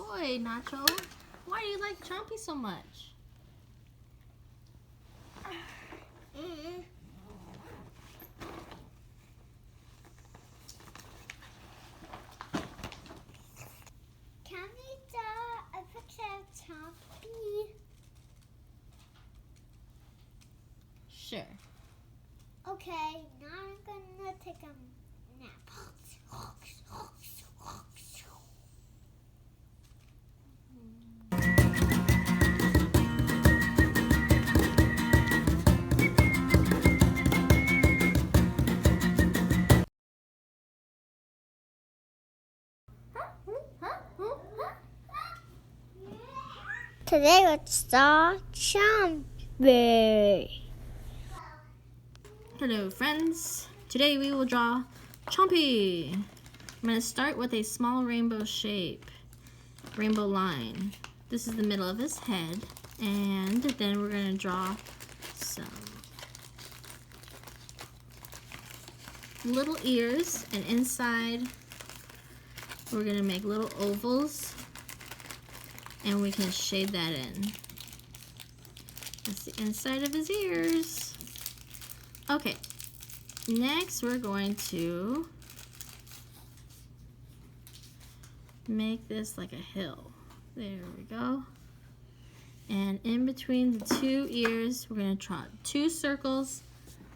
toy, Nacho. Why do you like Chompy so much? Can we draw a picture of Chompy? Sure. Okay, now I'm gonna take a nap. Today let's draw Chompy. Hello friends, today we will draw Chompy. I'm going to start with a small rainbow shape, rainbow line. This is the middle of his head, and then we're going to draw some little ears, and inside we're going to make little ovals, and we can shade that in. That's the inside of his ears. Okay, next we're going to make this like a hill. There we go. And in between the two ears, we're going to draw two circles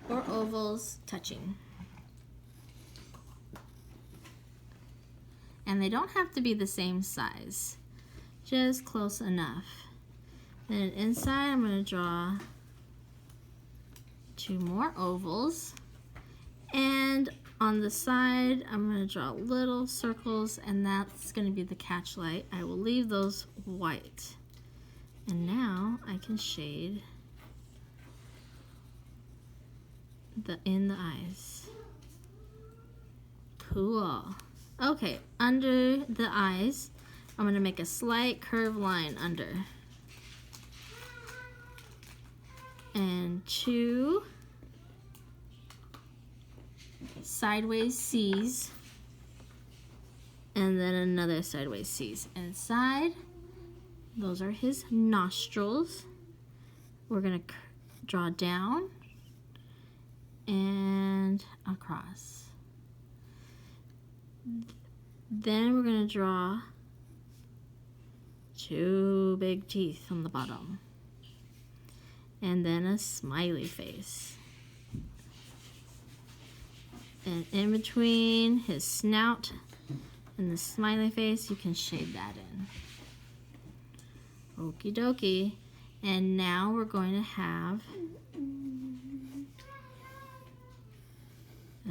or ovals touching. And they don't have to be the same size, just close enough. Then inside I'm going to draw two more ovals, and on the side I'm going to draw little circles, and that's going to be the catch light. I will leave those white, and now I can shade in the eyes. Cool. Okay, under the eyes I'm going to make a slight curved line under, and two sideways C's, and then another sideways C's. Inside, those are his nostrils. We're gonna draw down and across. Then we're gonna draw two big teeth on the bottom, and then a smiley face. And in between his snout and the smiley face, you can shade that in. Okie dokie. And now we're going to have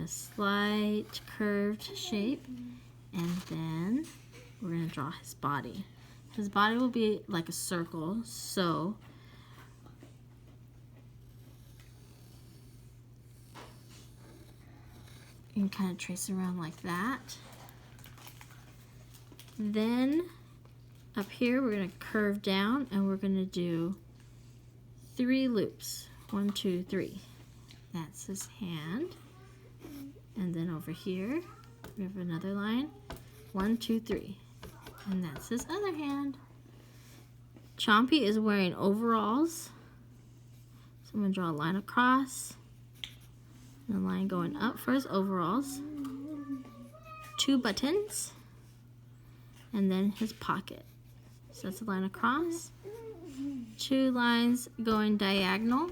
a slight curved shape, and then we're going to draw his body. His body will be like a circle, so you can kind of trace around like that. Then up here we're going to curve down, and we're going to do 3 loops. 1, 2, 3. That's his hand. And then over here we have another line. 1, 2, 3. And that's his other hand. Chompy is wearing overalls. So I'm going to draw a line across, and a line going up for his overalls, 2 buttons, and then his pocket. So that's a line across, 2 lines going diagonal,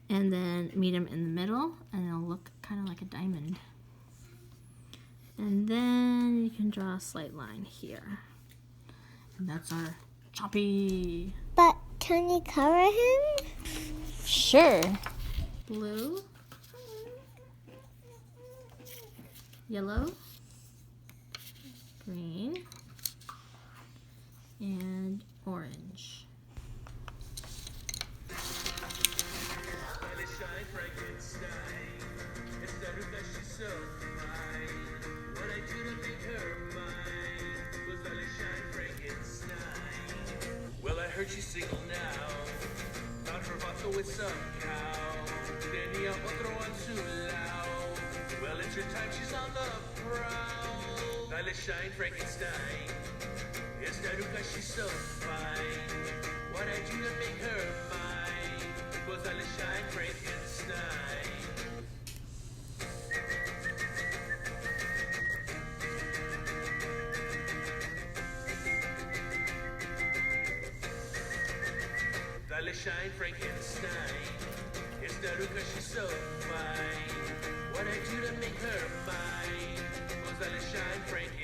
and then meet them in the middle, and it'll look kind of like a diamond. And then you can draw a slight line here. And that's our Chompy. But can you color him? Sure. Blue, yellow, green, and orange. Well, I heard she's single now. Found her vato with some cow. Tenía otro en su lao. Well, it's your time, she's on the prowl. Dolly Shine Frankenstein. It's not because she's so fine. What I do to make her mine was Dolly Shine Frankenstein. Dolly Shine Frankenstein. It's not because she's so fine. What I do to make her mine was Dolly Shine Frankenstein.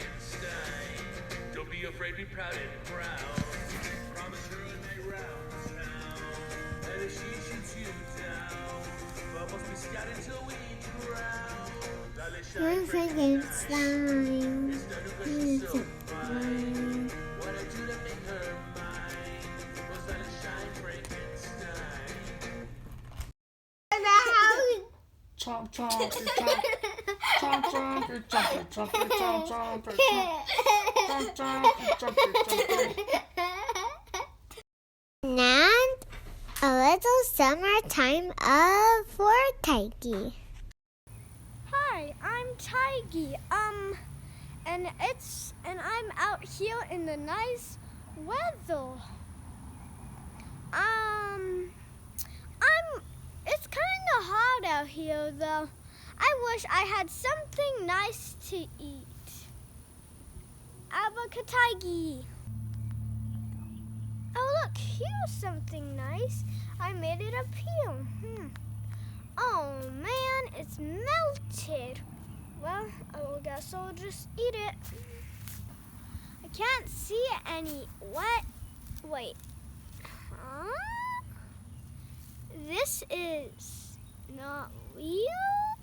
Don't be afraid, be proud and proud. Promise her a night round town. And if she shoots you down, but must be scared until we drown. Dolly Shine Frankenstein. It's not because she's so fine. What I do to make her mine was Dolly Shine Frankenstein. Chomp, chomp, chomp. Chomp, chomp, chomp, chomp, chomp, chomp, chomp, chomp, chomp. And a little summertime for Tigey. Hi, I'm Tigey. And I'm out here in the nice weather. It's kind of hot out here, though. I wish I had something nice to eat. Tigey. Oh, look, here's something nice. I made it appear. Oh, man, it's melted. Well, I guess I'll just eat it. I can't see any wet. Wait. Huh? This is not real?